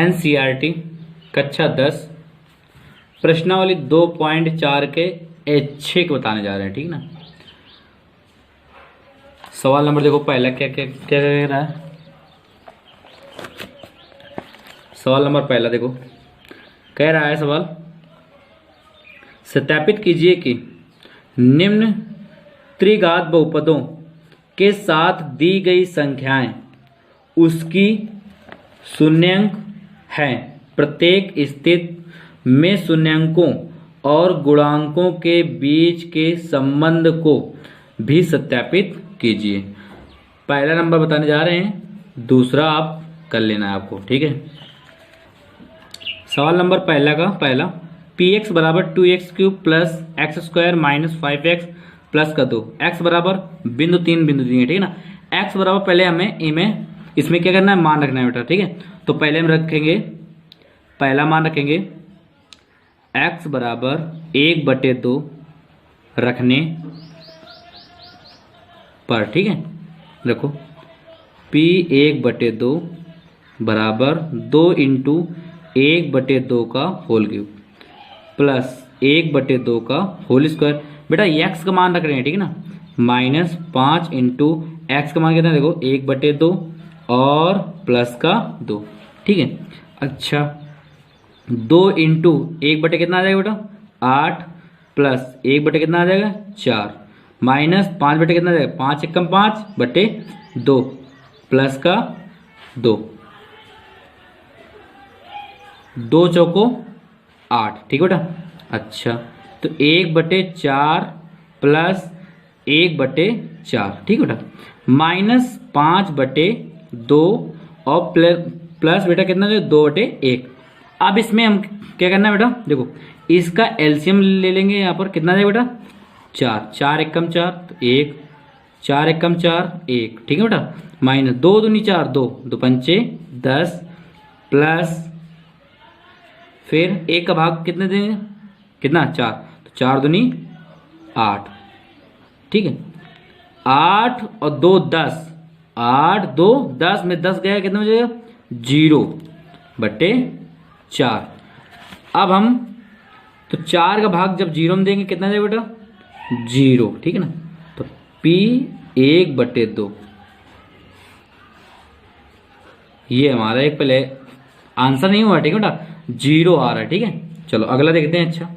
NCERT कक्षा 10 प्रश्नावली 2.4 के ऐच्छिक बताने जा रहे हैं, ठीक ना। सवाल नंबर देखो पहला क्या क्या क्या कह रहा है। सवाल नंबर पहला देखो, कह रहा है सवाल, सत्यापित कीजिए कि निम्न त्रिघात बहुपदों के साथ दी गई संख्याएं उसकी शून्यंक हैं। प्रत्येक स्थिति में शून्यंकों और गुणांकों के बीच के संबंध को भी सत्यापित कीजिए। पहला नंबर बताने जा रहे हैं, दूसरा आप कर लेना है आपको, ठीक है। सवाल नंबर पहला का पहला, px बराबर 2x³ plus x square minus 5x plus का 2, x बराबर बिंदु 3 बिंदु दिए, ठीक है ना। x बराबर पहले हमें इसमें क्या करना है, मान रखना है बेटा, ठीक है। तो पहले हम रखेंगे, पहला मान रखेंगे x बराबर 1/2 रखने पर, ठीक है। देखो p 1/2 बराबर 2 इंटू 1/2 का होल क्यूब प्लस 1/2 का होल स्क्वायर। बेटा x का मान रख रहे हैं, ठीक है ना, -5 इंटू एक्स का मान कितना है, देखो 1/2 और प्लस का 2, ठीक है। अच्छा 2 इंटू 1/, कितना आ जाएगा बेटा 8 प्लस 1/, कितना आ जाएगा 4 माइनस 5/, कितना आ जाएगा 5 एकम 5/2 प्लस का 2, 2 चौको 8, ठीक है बेटा। अच्छा तो 1/4 प्लस 1/4, ठीक है बेटा, -5/2 और प्लस बेटा कितना है 2/1। अब इसमें हम क्या करना है बेटा, देखो इसका एलसीएम ले लेंगे, यहाँ पर कितना जाएगा बेटा 4, 4 एकम 4 तो 1, 4 एकम 4 1, ठीक है बेटा, माइनस 2 दूनी 4 2 2 पंचे 10 प्लस फिर 1 का भाग कितने देंगे, कितना 4, तो 4 दूनी 8, ठीक है। 8 और 2 10, 8 2 10 में 10 गया, कितना हो जाएगा 0/4। अब हम तो 4 का भाग जब 0 में देंगे कितना जाएगा बेटा 0, ठीक है ना। तो p 1/2 ये हमारा एक पहले आंसर नहीं हुआ, ठीक है बेटा, 0 आ रहा है, ठीक है। चलो अगला देखते हैं। अच्छा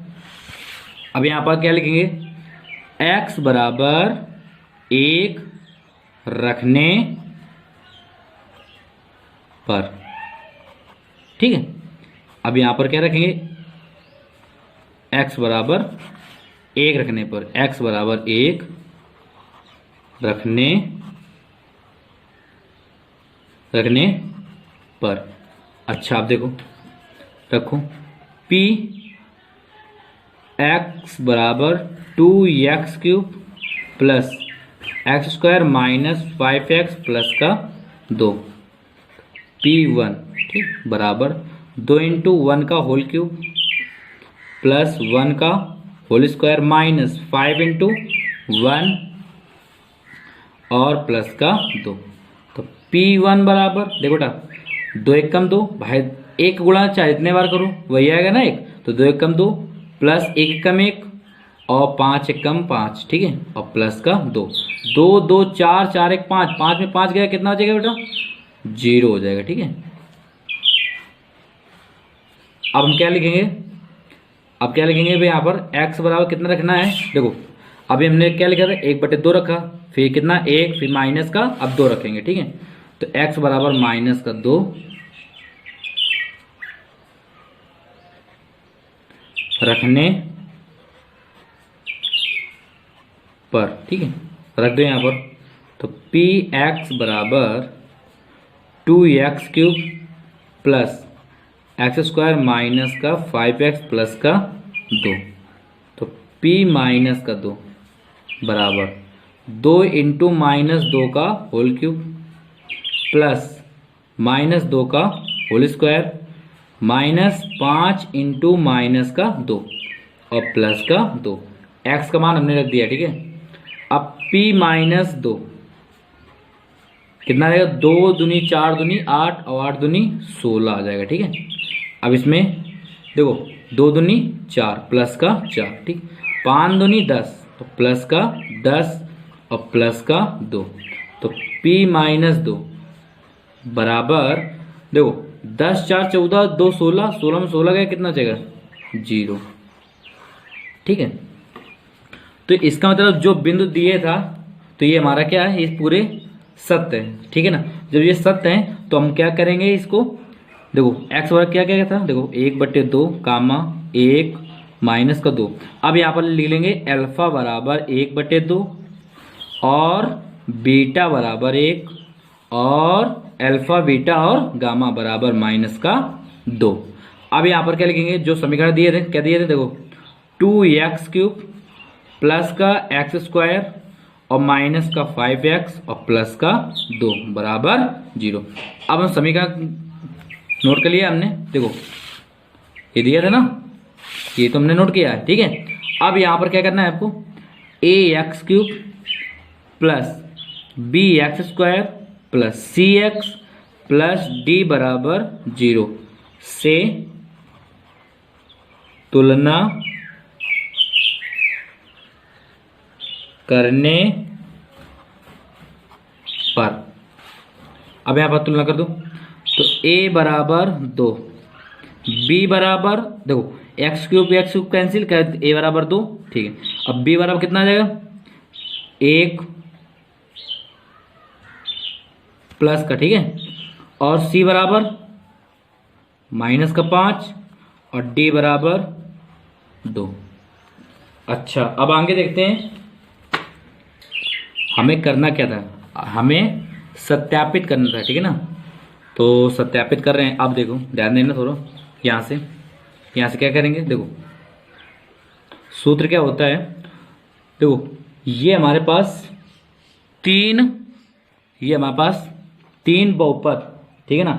अब यहाँ पर क्या लिखेंगे, x बराबर 1 रखने पर, ठीक है। अब यहाँ पर क्या रखेंगे, x बराबर 1 रखने पर, x बराबर 1 रखने पर। अच्छा आप देखो रखो p x बराबर 2x³ plus x square minus 5x plus का 2 p1, ठीक, बराबर 2 इंटू 1 का होल क्यूब प्लस 1 का होल स्क्वायर माइनस 5 इंटू 1 और प्लस का 2। तो p1 बराबर देखो बेटा 2 एकम 2 भाई 1 गुणा चाहे इतने बार करो वही आएगा ना 1, तो 2 एकम 2 प्लस 1 एकम 1 और 5 एकम 5, ठीक है, और प्लस का 2 2 2 4 4 1 5, 5 में 5 गया, कितना हो जाएगा बेटा 0 हो जाएगा, ठीक है। अब हम क्या लिखेंगे, अब क्या लिखेंगे भाई, यहाँ पर x बराबर कितना रखना है, देखो अभी हमने क्या लिखा था 1/2 रखा, फिर कितना 1, फिर माइनस का अब 2 रखेंगे, ठीक है। तो x बराबर माइनस का 2 रखने पर, ठीक है, रख दो यहाँ पर। तो px बराबर 2x³ plus x square minus का 5x प्लस का 2, तो p माइनस का 2 बराबर 2 इंटू -2 का होल क्यूब प्लस -2 का whole square minus 5 into minus का 2 और प्लस का 2। x का मान हमने रख दिया, ठीक है। अब p -2 कितना आ जाएगा, 2 दूनी 4 दूनी 8 और 8 दूनी 16 आ जाएगा। ठीक है, अब इसमें देखो 2 दूनी 4 प्लस का 4, ठीक, 5 दूनी 10 तो प्लस का 10 और प्लस का 2, तो P-2 बराबर देखो 10 4 14 2 16, 16 में 16 गया कितना बचेगा 0। ठीक है, तो इसका मतलब जो बिंदु दिए था तो ये हमारा क्या है, ये पूरे सत्य है। ठीक है ना, जब ये सत्य है तो हम क्या करेंगे इसको, देखो x बराबर क्या क्या था, देखो 1/2 कामा 1 माइनस का 2। अब यहाँ पर लिख लेंगे अल्फा बराबर 1/2 और बीटा बराबर 1 और अल्फा बीटा और गामा बराबर -2। अब यहाँ पर क्या लिखेंगे, जो समीकरण दिए थे क्या दिए थे, देखो 2x³ प्लस का x² और माइनस का 5x और प्लस का 2 बराबर 0। अब हम समीकरण नोट कर लिया हमने, देखो ये दिया था ना, ये तो हमने नोट किया है। ठीक है, अब यहाँ पर क्या करना है आपको, ax³ plus bx² plus cx plus d बराबर 0 से तुलना करने पर, अब यहाँ पर तुलना कर दो तो a बराबर 2, b बराबर देखो x³ कैंसिल कर, a बराबर 2। ठीक है, अब b बराबर कितना आ जाएगा 1 प्लस का, ठीक है, और c बराबर -5 और d बराबर 2। अच्छा, अब आगे देखते हैं हमें करना क्या था, हमें सत्यापित करना था। ठीक है ना, तो सत्यापित कर रहे हैं। अब देखो ध्यान देना थोड़ा, यहाँ से क्या करेंगे, देखो सूत्र क्या होता है, देखो ये हमारे पास तीन बहुपद, ठीक है ना,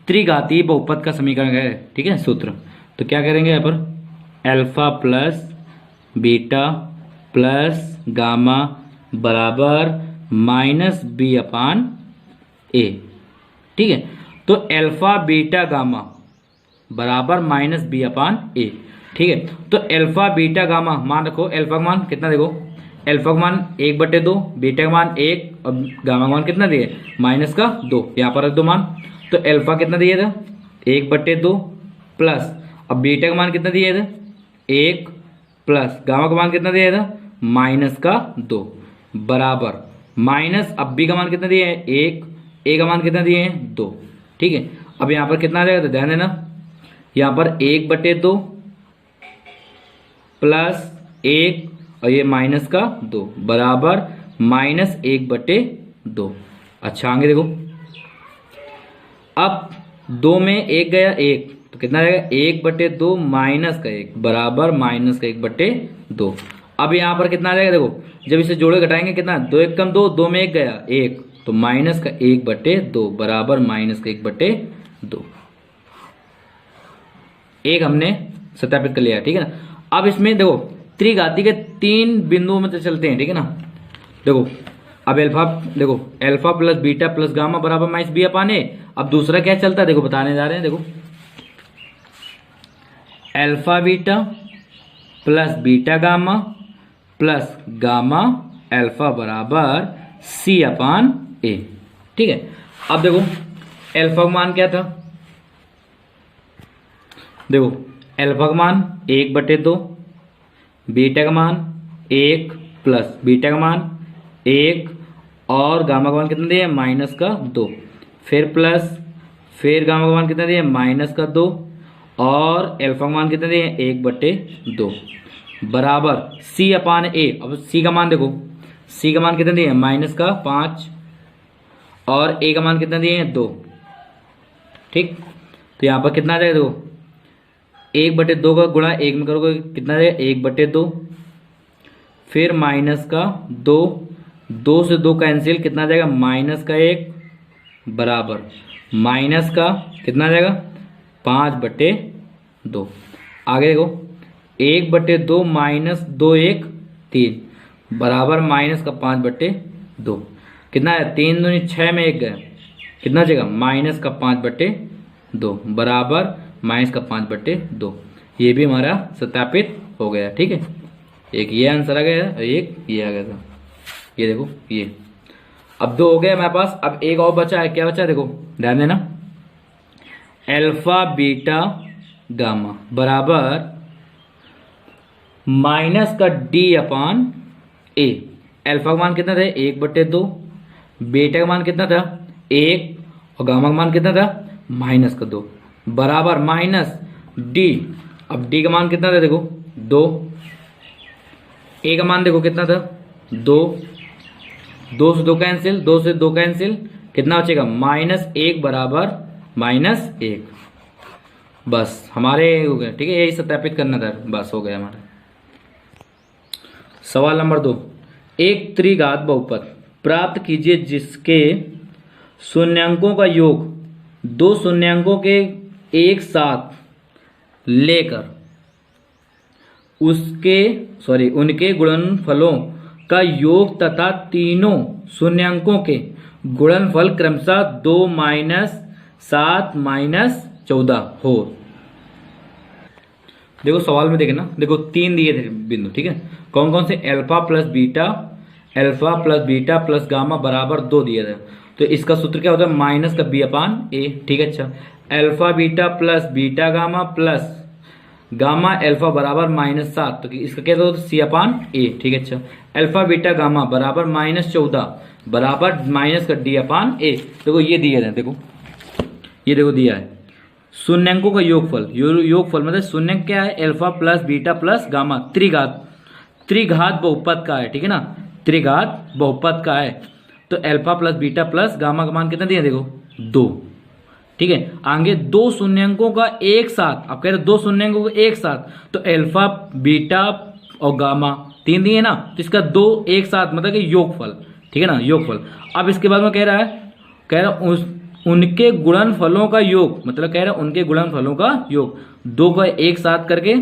त्रिघातीय बहुपद का समीकरण है। ठीक है, सूत्र तो क्या करेंगे यहाँ पर, alpha plus beta plus gamma बराबर -b/a। ठीक है, तो अल्फा बीटा गामा बराबर -b/a। ठीक है, तो अल्फा बीटा गामा मान रखो, अल्फा का मान कितना, देखो अल्फा का मान 1/2, बीटा का मान 1 और गामा का मान कितना दिए -2, यहाँ पर रख दो मान। तो अल्फा कितना दिया था 1/2 प्लस, अब बीटा का मान कितना दिया था 1 प्लस गामा का मान कितना दिया था -2 बराबर माइनस, अब बी का मान कितना दिए हैं 1, ए का मान कितना दिए हैं 2। ठीक है, अब यहाँ पर कितना आ जाएगा, तो ध्यान देना यहाँ पर 1/2 प्लस 1 और ये -2 बराबर -1/2। अच्छा आगे देखो, अब 2 में 1 गया 1 तो कितना रहेगा 1/2 माइनस का 1 बराबर -1/2। अब यहाँ पर कितना आ जाएगा, देखो जब इसे जोड़े घटाएंगे कितना, 2 1 कम 2, 2 में 1 गया 1 तो -1/2 बराबर -1/2। एक हमने सत्यापित कर लिया। ठीक है ना, अब इसमें देखो त्रिघाती के 3 बिंदुओं में तो चलते हैं। ठीक है ना, देखो अब alpha plus beta plus gamma बराबर -b/a। अब दूसरा क्या चलता है, देखो बताने जा रहे हैं, देखो alpha beta plus beta gamma plus gamma alpha बराबर c/a। ठीक है, अब देखो अल्फा का मान क्या था, देखो अल्फा का मान 1/2, बीटा का मान 1 प्लस बीटा का मान 1 और गामा का मान कितना दिया -2, फिर प्लस, फिर गामा का मान कितना दिया -2 और अल्फा का मान कितना दिया 1/2 बराबर c/a। अब c का मान देखो, c का मान कितना दिया -5 और a का मान कितना दिए 2। ठीक, तो यहाँ पर कितना आ जाएगा, देखो 1/2 का गुणा 1 में करोगे कितना आ जाएगा 1/2, फिर -2, 2 से 2 कैंसिल कितना आ जाएगा -1 बराबर माइनस का कितना आ जाएगा 5/2। आगे देखो 1/2 -2 1 3 बराबर -5/2। कितना है, 3 दूनी 6 में 1 गए, कितना बचेगा, -5/2 बराबर -5/2। ये भी हमारा सत्यापित हो गया। ठीक है, एक ये आंसर आ गया और एक ये आ गया था। ये देखो ये, अब 2 हो गया हमारे पास। अब एक और बचा है, क्या बचा है देखो ध्यान देना, अल्फा बीटा गामा बराबर -D/A। अल्फा का मान कितना था, 1/2, बीटा का मान कितना था 1, और गामा का मान कितना था -2 बराबर -D। अब D का मान कितना था देखो 2, A का मान देखो कितना था 2, 2 से 2 कैंसिल, 2 से 2 कैंसिल, कितना बचेगा -1 बराबर -1। बस हमारे हो गया। ठीक है, यही सत्यापित करना था, बस हो गया हमारा। सवाल नंबर 2, एक त्रिघात बहुपद प्राप्त कीजिए जिसके शून्यांकों का योग 2 शून्यांकों के एक साथ लेकर उनके गुणनफलों का योग तथा तीनों शून्यांकों के गुणनफल क्रमशः 2 -7 -14 हो। देखो सवाल में देखना, देखो 3 दिए थे बिंदु। ठीक है, कौन कौन से, alpha plus beta plus gamma बराबर 2 दिए थे। तो इसका सूत्र क्या होता है, माइनस का B/A। ठीक है, अच्छा, alpha beta plus beta gamma plus gamma alpha बराबर -7, तो इसका क्या होता है C/A। ठीक है, अच्छा, अल्फा बीटा गामा बराबर -14 बराबर माइनस का D/A। देखो ये दिया है, देखो ये देखो दिया है शून्यांकों का योगफल। योगफल मतलब शून्यांक क्या है, alpha plus beta plus gamma, त्रिघात बहुपद का है। ठीक है ना, त्रिघात बहुपद का है। तो alpha plus beta plus gamma का मान कितना दिया देखो 2। ठीक है, आगे 2 शून्यांकों का एक साथ, आप कह रहे 2 शून्यांकों का एक साथ, तो अल्फा बीटा और गामा 3 दिए ना, तो इसका 2 एक साथ मतलब कि योगफल। ठीक है ना, योगफल। अब इसके बाद में कह रहा है उनके गुणनफलों का योग, मतलब कह रहा है उनके गुणनफलों का योग, 2 को एक साथ करके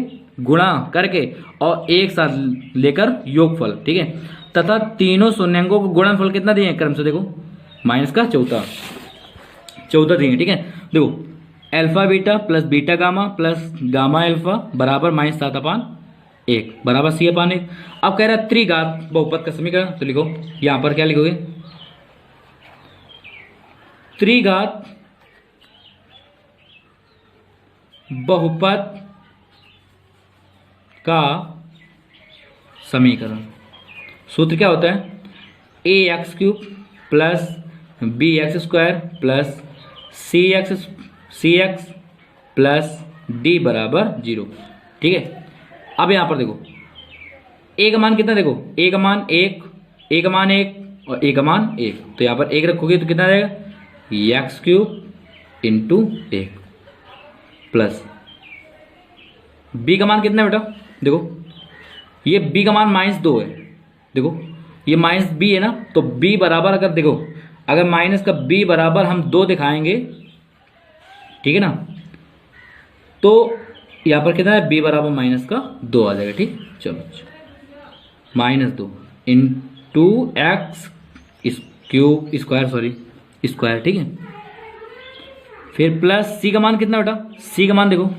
गुणा करके और एक साथ लेकर योगफल। ठीक है, तथा तीनों शून्यांकों को गुणनफल कितना दिए क्रम से देखो -14 दिए। ठीक है, देखो alpha beta plus beta gamma plus gamma alpha बराबर -7/1 बराबर C/1। अब कह रहा है त्रिघात बहुपद का समीकरण, तो लिखो यहां पर क्या लिखोगे, त्रिघात बहुपद का समीकरण। सूत्र क्या होता है, ax³ plus bx² plus cx plus d बराबर 0। ठीक है, अब यहां पर देखो a का मान कितना, देखो a का मान 1, a का मान 1 और a का मान 1, तो यहां पर 1 रखोगे तो कितना आ जाएगा x³ इंटू 1 प्लस b का मान कितना है बेटा, देखो ये b का मान -2 है, देखो ये -b है ना, तो b बराबर अगर देखो अगर माइनस का b बराबर हम 2 दिखाएंगे, ठीक है ना, तो यहां पर कितना है b बराबर -2 आ जाएगा। ठीक, चलो -2 इंटू x² ठीक है, फिर प्लस c का मान कितना बेटा, c का मान देखो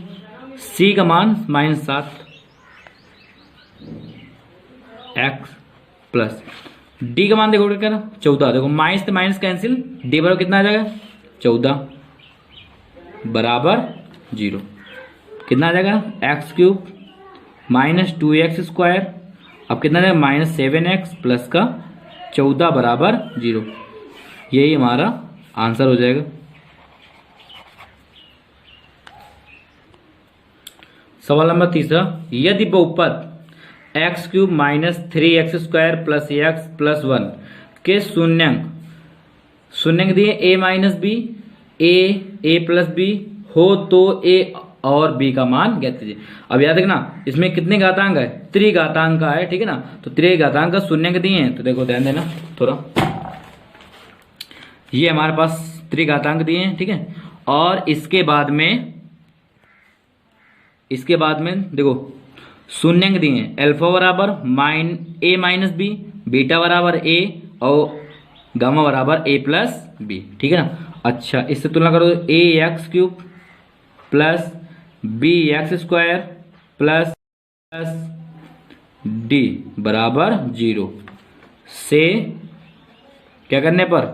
c का मान -7 x प्लस d का मान देखो क्या ना 14, देखो माइनस से माइनस कैंसिल, d बराबर कितना आ जाएगा 14 बराबर 0, कितना आ जाएगा x³ -2x², अब कितना आ जाएगा -7x प्लस का 14 बराबर 0, यही हमारा आंसर हो जाएगा। सवाल नंबर 3, यदि बहुपद x³ -3x² plus x plus 1 के शून्यंक दिए a प्लस b हो तो a और b का मान ज्ञात कीजिए। अब याद रखना इसमें कितने घातांक है, त्रिघातांक का है। ठीक है ना, तो त्रिघातांक का शून्यंक दिए हैं, तो देखो ध्यान देना थोड़ा, ये हमारे पास त्रिघातांक दिए हैं। ठीक है, और इसके बाद में देखो शून्यंक दिए हैं, अल्फा बराबर a - b, बीटा बराबर a और गामा बराबर ए प्लस बी, ठीक है ना। अच्छा, इससे तुलना करो तो a x cube plus b x square plus d बराबर 0 से क्या करने पर,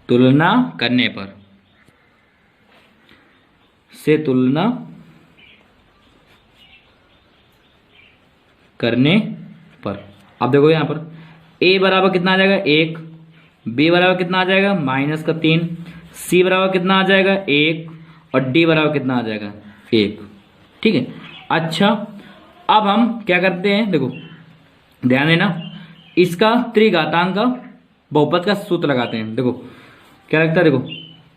तुलना करने पर, से तुलना करने पर। अब देखो यहाँ पर a बराबर कितना आ जाएगा 1, b बराबर कितना आ जाएगा -3, c बराबर कितना आ जाएगा 1 और d बराबर कितना आ जाएगा 1, ठीक है। अच्छा, अब हम क्या करते हैं, देखो ध्यान देना, इसका त्रिघातांक का बहुपद का सूत्र लगाते हैं। देखो क्या लगता है, देखो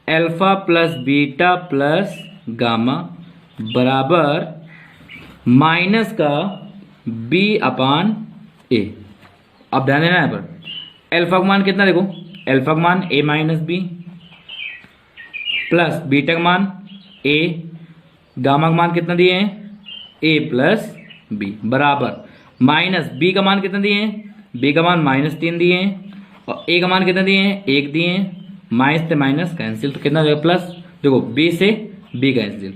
alpha plus beta plus gamma बराबर माइनस का b अपान ए। अब ध्यान देना यहाँ पर अल्फा का मान कितना, देखो अल्फा का मान a minus B plus beta का मान a, गामा का मान कितना दिए हैं a प्लस बी बराबर माइनस b का मान कितना दिए हैं, b का मान -3 दिए हैं और a का मान कितना दिए हैं 1 दिए हैं। माइनस से माइनस कैंसिल तो कितना जाएगा प्लस, देखो b से b कैंसिल।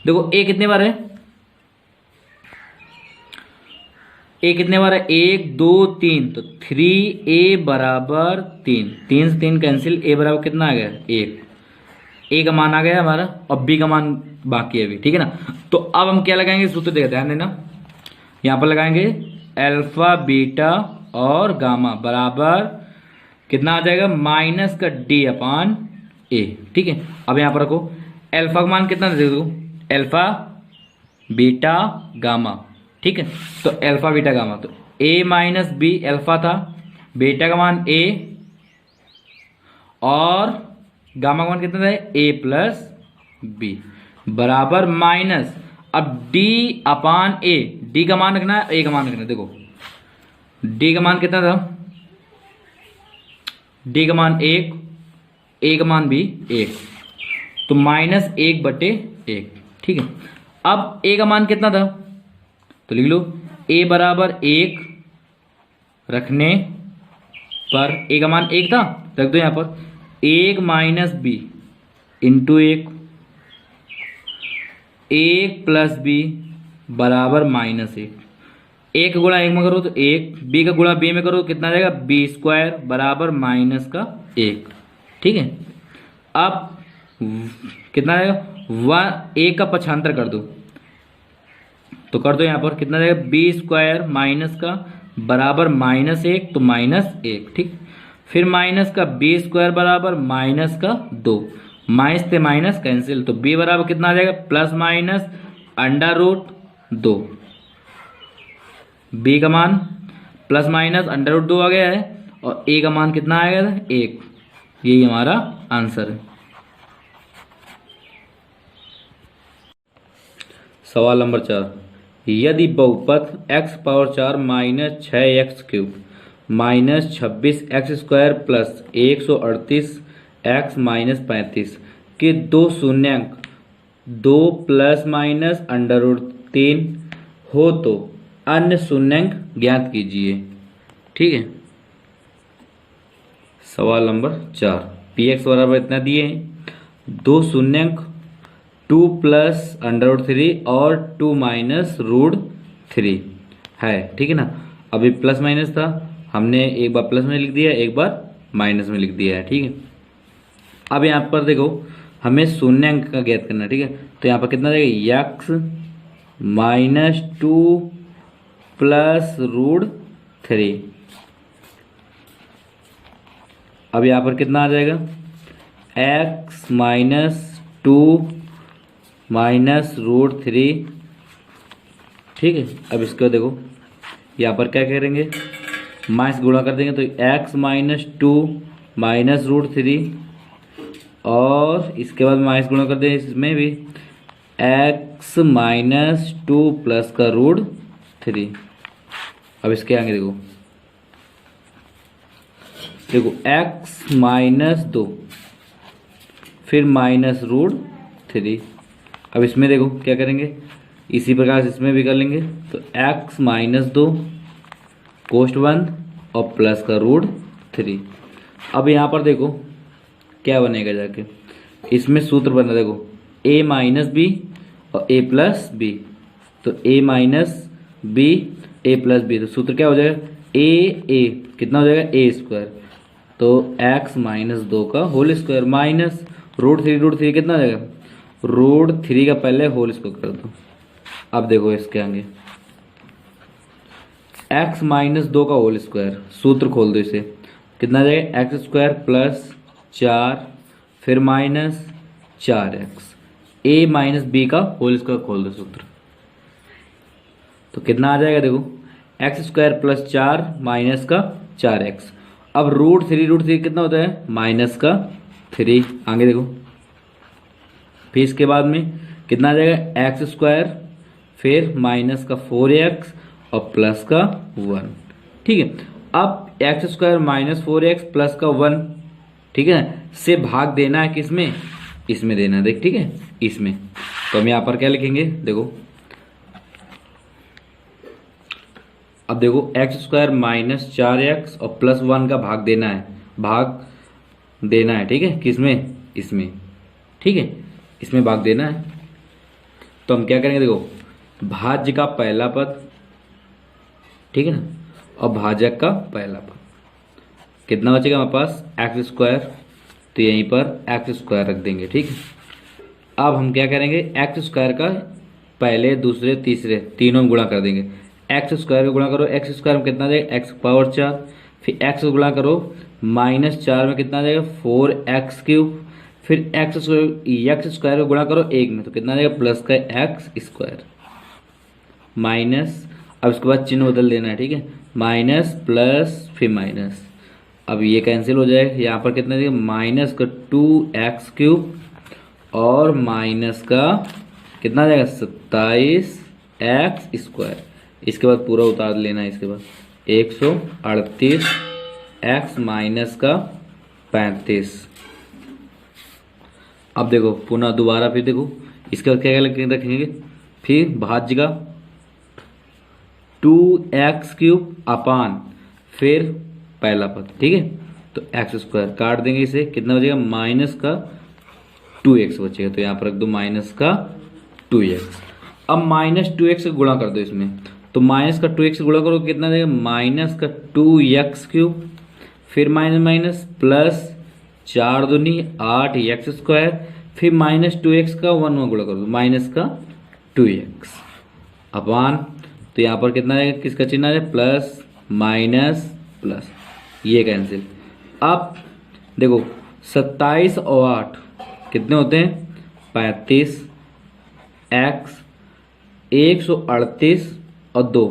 देखो a कितने बार है, a कितने बार है 1 2 3, तो 3a बराबर 3, 3 से 3 कैंसिल, a बराबर कितना आ गया 1, a का मान आ गया हमारा और b का मान बाकी है अभी, ठीक है ना। तो अब हम क्या लगाएंगे सूत्र, देखो ध्यान देना, यहाँ पर लगाएंगे अल्फा बीटा और गामा बराबर कितना आ जाएगा माइनस का d अपान ए, ठीक है। अब यहाँ पर रखो अल्फा का मान कितना दे दो, अल्फा बीटा गामा, ठीक है। तो अल्फा बीटा गामा, तो a माइनस बी अल्फा था, बीटा का मान a और गामा का मान कितना था a प्लस बी बराबर माइनस, अब d अपान a, d का मान रखना है a का मान रखना है। देखो d का मान कितना था, d का मान 1, a का मान भी 1, तो -1/1, ठीक है। अब a का मान कितना था, तो लिख लो a बराबर 1 रखने पर, a का मान 1 था, रख दो यहाँ पर 1 minus B into 1, 1 plus B बराबर -1, 1 गुणा 1 में करो तो 1, b का गुणा b में करो तो कितना आ जाएगा b स्क्वायर बराबर -1, ठीक है। अब कितना आएगा 1 का पक्षांतर कर दो, तो कर दो यहाँ पर कितना जाएगा b स्क्वायर माइनस का बराबर -1, तो -1, ठीक। फिर माइनस का b स्क्वायर बराबर -2, माइनस से माइनस कैंसिल, तो b बराबर कितना आ जाएगा +-√2, b का मान +-√2 आ गया है और a का मान कितना आ गया था 1, यही हमारा आंसर है। सवाल नंबर 4, यदि बहुपद x power 4 -6x³ -26x² plus 138x -35 के दो शून्यंक 2 ±√3 हो तो अन्य शून्यंक ज्ञात कीजिए, ठीक है। सवाल नंबर 4, px बराबर इतना दिए हैं, दो शून्यंक 2 +√3 और 2 -√3 है, ठीक है ना। अभी प्लस माइनस था, हमने एक बार प्लस में लिख दिया, एक बार माइनस में लिख दिया है, ठीक है। अब यहाँ पर देखो हमें शून्यंक का ज्ञात करना है, ठीक है। तो यहाँ पर कितना देगा x -2 +√3, अब यहाँ पर कितना आ जाएगा x -2 -√3, ठीक है। अब इसको देखो यहाँ पर क्या करेंगे, माइनस गुणा कर देंगे, तो x -2 -√3 और इसके बाद माइनस गुणा कर देंगे इसमें भी x -2 प्लस का √3। अब इसके आगे देखो x -2 फिर -√3। अब इसमें देखो क्या करेंगे, इसी प्रकार से इसमें भी कर लेंगे, तो x -2 कोष्ठ बंद और प्लस का √3। अब यहाँ पर देखो क्या बनेगा जाके, इसमें सूत्र बना देखो a माइनस बी और a प्लस बी, तो a minus B A plus B, तो सूत्र क्या हो जाएगा ए कितना हो जाएगा ए स्क्वायर, तो x माइनस 2 का whole square minus root three कितना हो जाएगा, रूट थ्री का पहले होल स्क्वायर कर दो। अब देखो इसके आगे x माइनस 2 का होल स्क्वायर, सूत्र खोल दो इसे, कितना आ जाएगा एक्स स्क्वायर प्लस 4 फिर minus 4x, a minus B का होल स्क्वायर खोल दो सूत्र, तो कितना आ जाएगा देखो एक्स स्क्वायर प्लस 4 माइनस का 4x। अब रूट थ्री कितना होता है माइनस का 3, आगे देखो फिर इसके बाद में कितना आ जाएगा एक्स स्क्वायर फिर माइनस का 4x और प्लस का 1, ठीक है। अब x square minus 4x plus का 1, ठीक है, से भाग देना है किसमें, इसमें देना है देख, ठीक है, इसमें। तो हम यहाँ पर क्या लिखेंगे देखो, अब देखो एक्स स्क्वायर माइनस 4x और प्लस 1 का भाग देना है, ठीक है, किसमें, इसमें, ठीक है, इसमें भाग देना है। तो हम क्या करेंगे देखो भाज्य का पहला पद, ठीक है ना, और भाजक का पहला पद, कितना बचेगा हमारे पास एक्स स्क्वायर, तो यहीं पर एक्स स्क्वायर रख देंगे, ठीक है। अब हम क्या करेंगे एक्स स्क्वायर का पहले दूसरे तीसरे तीनों में गुणा कर देंगे, एक्स स्क्वायर का गुणा करो, एक्स स्क्वायर में कितना आ जाएगा एक्स पावर 4, फिर एक्स गुणा करो माइनस 4 में कितना आ जाएगा 4x क्यूब, फिर एक्स स्क्वायर का गुणा करो 1 में, तो कितना आ जाएगा प्लस का एक्स स्क्वायर माइनस, अब इसके बाद चिन्ह बदल देना है, ठीक है, माइनस प्लस फिर माइनस, अब ये कैंसिल हो जाएगा, यहाँ पर कितना देगा माइनस का 2x क्यूब और माइनस का कितना आ जाएगा 27x स्क्वायर, इसके बाद पूरा उतार लेना है, इसके बाद 138 x माइनस का 35। अब देखो पुनः दोबारा फिर देखो इसके बाद क्या रखेंगे, फिर भाज्य का 2x क्यूब अपान फिर पहला पद, ठीक है, तो एक्स स्क्वायर काट देंगे इसे, कितना बचेगा माइनस का 2x बचेगा, तो यहाँ पर रख दो माइनस का 2x। अब माइनस 2x से गुणा कर दो इसमें, तो माइनस का 2x से गुणा करो कितना देगा माइनस का 2x क्यूब फिर माइनस माइनस प्लस 4 दूनी 8x स्क्वायर फिर माइनस 2x का 1 में गुणा कर दो माइनस का 2x अपान, तो यहाँ पर कितना आएगा किसका चिन्ह आ जाए प्लस माइनस प्लस, ये कैंसिल। अब देखो 27 और 8 कितने होते हैं 35, x 138 और 2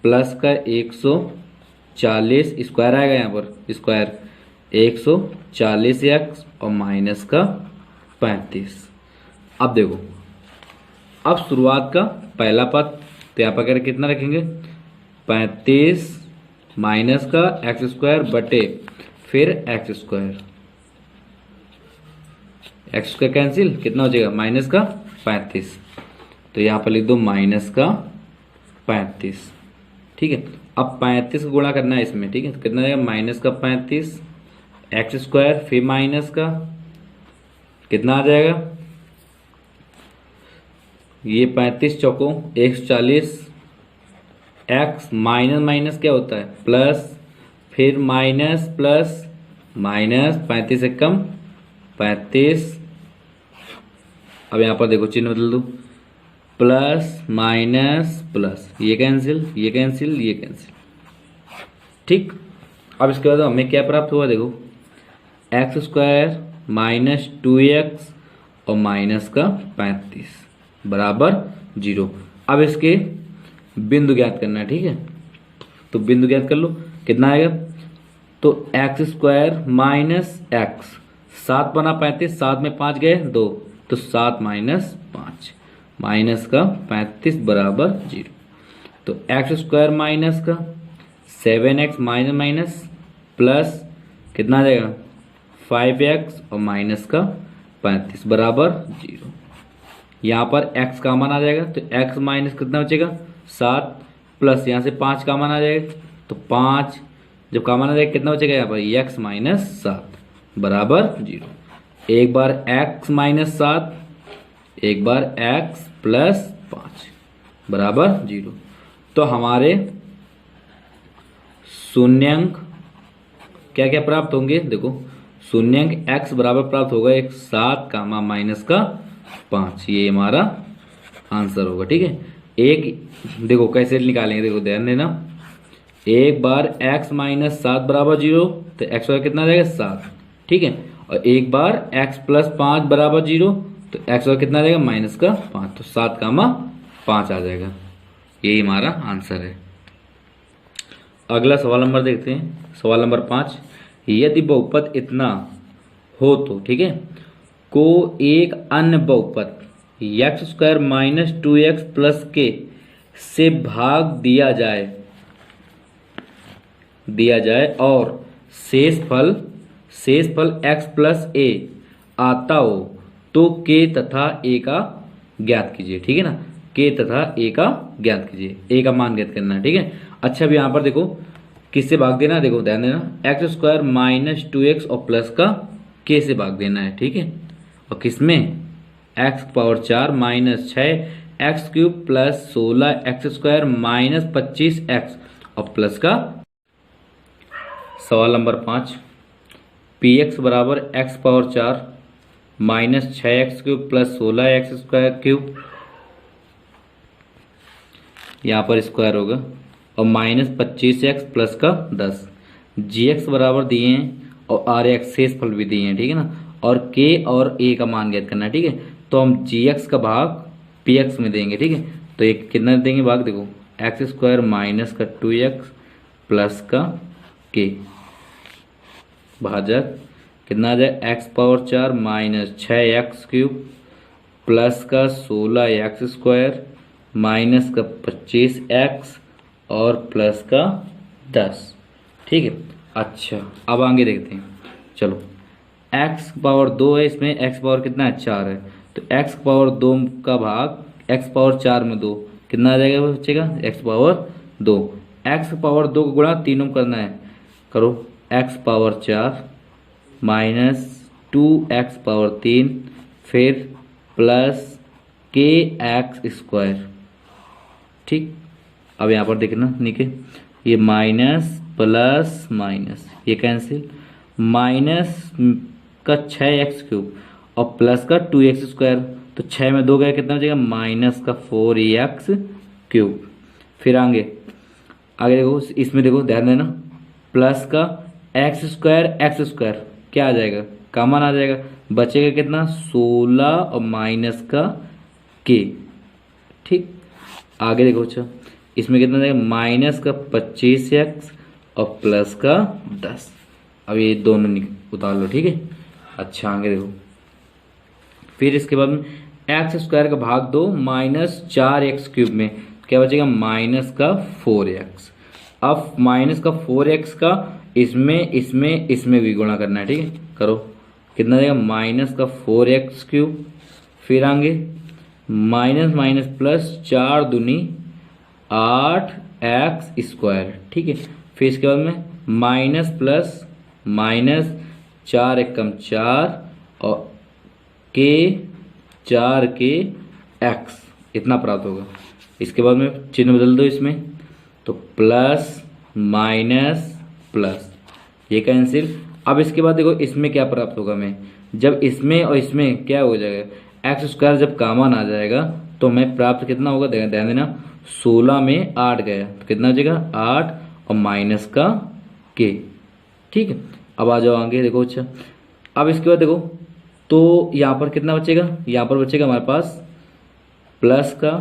प्लस का 140 स्क्वायर आएगा, यहाँ पर स्क्वायर 140x और माइनस का 35। अब देखो अब शुरुआत का पहला पद, तो यहाँ पर कितना रखेंगे 35 माइनस का एक्स स्क्वायर बटे फिर एक्स स्क्वायर कैंसिल, कितना हो जाएगा माइनस का 35, तो यहाँ पर लिख दो माइनस का 35, ठीक है। अब 35 को गुणा करना है इसमें, ठीक है, तो कितना जाएगा माइनस का 35 एक्स स्क्वायर फिर माइनस का कितना आ जाएगा, ये 35 चौको 140 एक्स माइनस माइनस क्या होता है प्लस फिर माइनस प्लस माइनस 35 से कम 35, अब यहाँ पर देखो चिन्ह बदल दो प्लस माइनस प्लस, ये कैंसिल ये कैंसिल ये कैंसिल, ठीक। अब इसके बाद हमें क्या प्राप्त हुआ देखो एक्स स्क्वायर माइनस 2x और माइनस का 35 बराबर 0। अब इसके बिंदु ज्ञात करना है, ठीक है, तो बिंदु ज्ञात कर लो, कितना आएगा, तो एक्स स्क्वायर माइनस एक्स 7 बना 35, 7 में 5 गए 2, तो 7 माइनस 5 माइनस का 35 बराबर 0, तो एक्स स्क्वायर माइनस का 7x माइनस माइनस प्लस कितना आ जाएगा 5x और माइनस का 35 बराबर 0। यहाँ पर x का मान आ जाएगा, तो x माइनस कितना बचेगा 7 प्लस यहाँ से 5 का मान आ जाएगा, तो 5 जब कॉमन आ जाएगा कितना बचेगा यहाँ पर x माइनस 7 बराबर 0। एक बार x माइनस 7, एक बार x प्लस 5 बराबर 0। तो हमारे शून्यंक क्या क्या प्राप्त होंगे, देखो शून्यंक x बराबर प्राप्त होगा 7 कामा माइनस का 5, ये हमारा आंसर होगा। ठीक है, एक देखो कैसे निकालेंगे, देखो ध्यान देना। एक बार x माइनस 7 बराबर 0 तो x बराबर कितना आ जाएगा 7। ठीक है, और एक बार x प्लस 5 बराबर 0 तो x बराबर कितना आ जाएगा माइनस का 5, तो 7 कामा 5 आ जाएगा। यही हमारा आंसर है। अगला सवाल नंबर देखते हैं, सवाल नंबर 5। यदि बहुपद इतना हो तो, ठीक है, को एक अन्य बहुपद x square minus 2x plus के से भाग दिया जाए और शेष फल x प्लस a आता हो तो k तथा a का ज्ञात कीजिए। ठीक है ना, k तथा a का ज्ञात कीजिए, a का मान ज्ञात करना है। ठीक है, अच्छा अभी यहाँ पर देखो किससे भाग देना, देखो ध्यान देना, एक्स स्क्वायर माइनस 2x और प्लस का k से भाग देना है। ठीक है, और किसमें x power 4 minus 6x cube plus 16x square minus 25x और प्लस का। सवाल नंबर 5, px बराबर x power 4 minus 6x cube plus 16x square cube, यहाँ पर स्क्वायर होगा, और माइनस 25x प्लस का 10। gx बराबर दिए हैं और rx शेष फल भी दिए हैं। ठीक है ना, और k और a का मान ज्ञात करना है। ठीक है, तो हम gx का भाग px में देंगे। ठीक है, तो एक कितना देंगे भाग, देखो एक्स स्क्वायर माइनस का 2x प्लस का k भाजक कितना आ जाए x power 4 minus 6x cube plus का 16x स्क्वायर माइनस का 25x और प्लस का 10। ठीक है, अच्छा अब आगे देखते हैं। चलो x पावर 2 है, इसमें x पावर कितना है 4 है, तो x पावर 2 का भाग x पावर 4 में 2 कितना आ जाएगा बच्चेगा x पावर 2। x पावर 2 को गुणा तीनों में करना है, करो x power 4 minus 2x power 3 फिर प्लस kx स्क्वायर। ठीक, अब यहाँ पर देखना नीचे ये माइनस प्लस माइनस ये कैंसिल, माइनस का 6x क्यूब और प्लस का 2x स्क्वायर, तो 6 में 2 गया कितना हो जाएगा माइनस का 4x क्यूब। फिर आगे देखो, इसमें देखो ध्यान देना, प्लस का x स्क्वायर क्या आ जाएगा कॉमन आ जाएगा, बचेगा कितना 16 और माइनस का k। ठीक, आगे देखो, अच्छा इसमें कितना जाएगा माइनस का 25x और प्लस का 10। अब ये दोनों उतार लो। ठीक है, अच्छा आगे देखो, फिर इसके बाद में एक्स स्क्वायर का भाग 2 माइनस 4x क्यूब में क्या बचेगा माइनस का 4x। अब माइनस का 4x का इसमें भी गुणा करना है। ठीक है, करो कितना जाएगा माइनस का 4x क्यूब, फिर आगे माइनस माइनस प्लस 4 दूनी 8x स्क्वायर। ठीक है, फिर इसके बाद में माइनस प्लस माइनस 4 एकम 4 और k 4k x इतना प्राप्त होगा। इसके बाद में चिन्ह बदल दो इसमें, तो प्लस माइनस प्लस ये कैंसिल। अब इसके बाद देखो इसमें क्या प्राप्त होगा, मैं जब इसमें और इसमें क्या हो जाएगा एक्स स्क्वायर जब कॉमन आ जाएगा तो मैं प्राप्त कितना होगा, ध्यान देना 16 में 8 गया तो कितना हो जाएगा 8 और माइनस का k। ठीक है, अब आ जाओ आगे देखो। अच्छा अब इसके बाद देखो तो यहाँ पर कितना बचेगा, यहाँ पर बचेगा हमारे पास प्लस का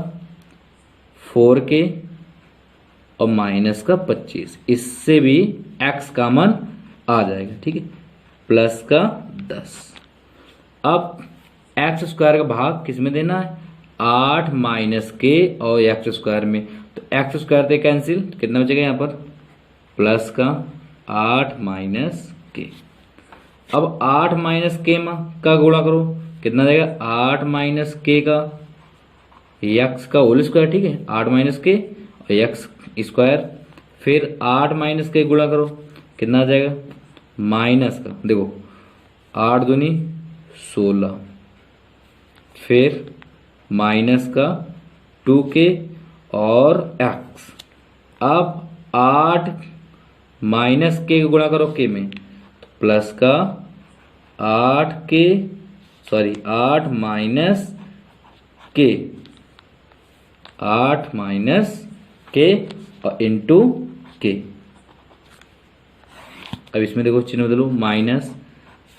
4k और माइनस का 25, इससे भी x कॉमन आ जाएगा। ठीक है, प्लस का 10। अब एक्स स्क्वायर का भाग किस में देना है 8 माइनस k और एक्स स्क्वायर में, तो एक्स स्क्वायर से कैंसिल कितना बचेगा यहाँ पर प्लस का 8 माइनस k। अब 8 माइनस k का गुणा करो कितना देगा 8 माइनस k का x का होल स्क्वायर। ठीक है, 8 माइनस k और x स्क्वायर, फिर 8 माइनस k गुणा करो कितना आ जाएगा माइनस का, देखो 8 दूनी 16, फिर माइनस का 2k और x। अब 8 माइनस के गुणा करो k में, तो प्लस का 8 माइनस के, 8 माइनस के और इंटू के। अब इसमें देखो चिन्ह बदलो, माइनस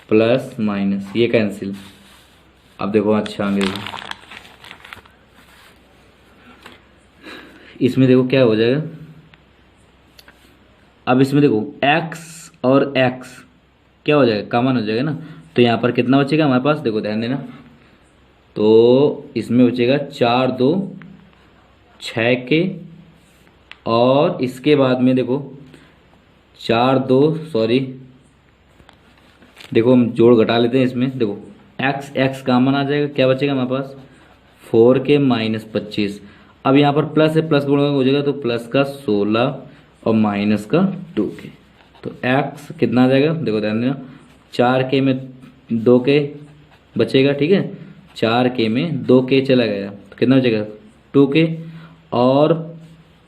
प्लस माइनस, ये कैंसिल। अब देखो अच्छा आगे देखो, इसमें देखो क्या हो जाएगा। अब इसमें देखो x और x क्या हो जाएगा, कॉमन हो जाएगा ना। तो यहाँ पर कितना बचेगा हमारे पास, देखो ध्यान देना। तो इसमें बचेगा 4 2 6 के, और इसके बाद में देखो 4 2 सॉरी, देखो हम जोड़ घटा लेते हैं इसमें। देखो x कॉमन आ जाएगा, क्या बचेगा हमारे पास 4k माइनस 25। अब यहाँ पर प्लस है, प्लस गुणा हो जाएगा, तो प्लस का 16 और माइनस का 2k। तो x कितना आ जाएगा, देखो ध्यान देना, 4k में 2k बचेगा, ठीक है। 4k में 2k चला गया तो कितना बचेगा 2k, और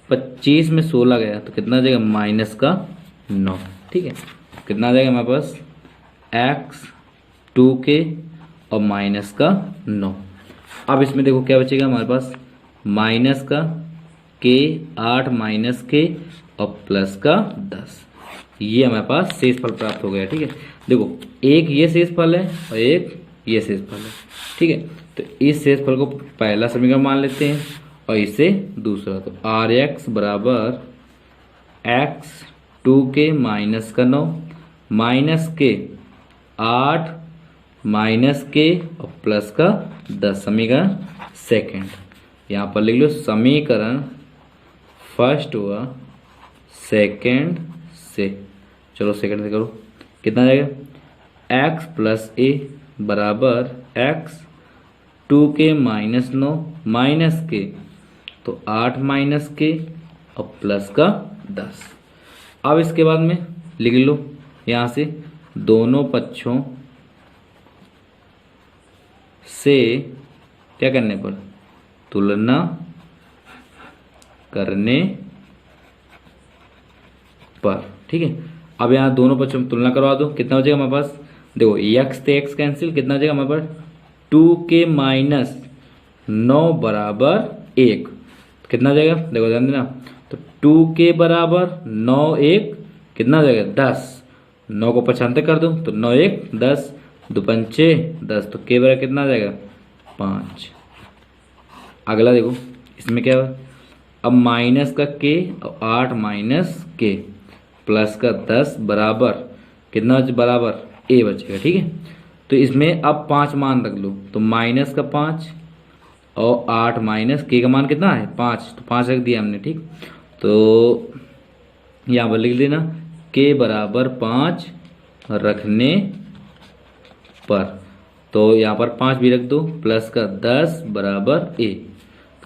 25 में 16 गया तो कितना आ जाएगा माइनस का 9, ठीक है। कितना आ जाएगा हमारे पास x 2k और माइनस का 9। अब इसमें देखो क्या बचेगा हमारे पास, माइनस का k 8 माइनस k और प्लस का 10। ये हमारे पास शेष फल प्राप्त हो गया, ठीक है। देखो एक ये शेष फल है और एक ये शेष फल है, ठीक है। तो इस शेष फल को पहला समीकरण मान लेते हैं और इसे दूसरा। तो Rx बराबर x 2k माइनस का 9 माइनस के 8 माइनस के और प्लस का 10, समीकरण सेकंड। यहाँ पर लिख लो समीकरण फर्स्ट हुआ सेकंड से। चलो सेकंड से करो, कितना आ जाएगा x प्लस a बराबर x 2k माइनस 9 माइनस के, तो 8 माइनस के और प्लस का 10। अब इसके बाद में लिख लो यहाँ से दोनों पक्षों से क्या करने पर, तुलना करने पर, ठीक है। अब यहाँ दोनों पक्षों में तुलना करवा दो, कितना हो जाएगा हमारे पास, देखो x से x कैंसिल, कितना हो जाएगा हमारे पास 2k माइनस 9 बराबर 1, कितना हो जाएगा, देखो ध्यान देना। तो 2k बराबर 9 1 कितना हो जाएगा 10, 9 को 95 कर दो तो 9 1 10, 2 पंचे 10, तो k बराबर कितना आ जाएगा 5। अगला देखो इसमें क्या है, अब माइनस का k और 8 माइनस k प्लस का 10 बराबर कितना बराबर a बचेगा, ठीक है। तो इसमें अब 5 मान रख लो, तो माइनस का 5 और 8 माइनस k का मान कितना है 5, तो 5 रख दिया हमने, ठीक। तो यहाँ पर लिख देना k बराबर 5 रखने पर, तो यहाँ पर 5 भी रख दो, प्लस का 10 बराबर a,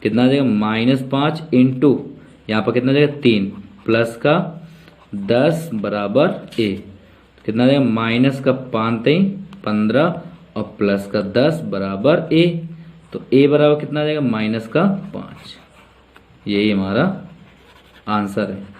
कितना आ जाएगा -5 इंटू यहाँ पर कितना आ जाएगा 3 प्लस का 10 बराबर a, कितना आ जाएगा माइनस का 5 15 और प्लस का 10 बराबर a, तो a बराबर कितना आ जाएगा -5। यही हमारा आंसर है।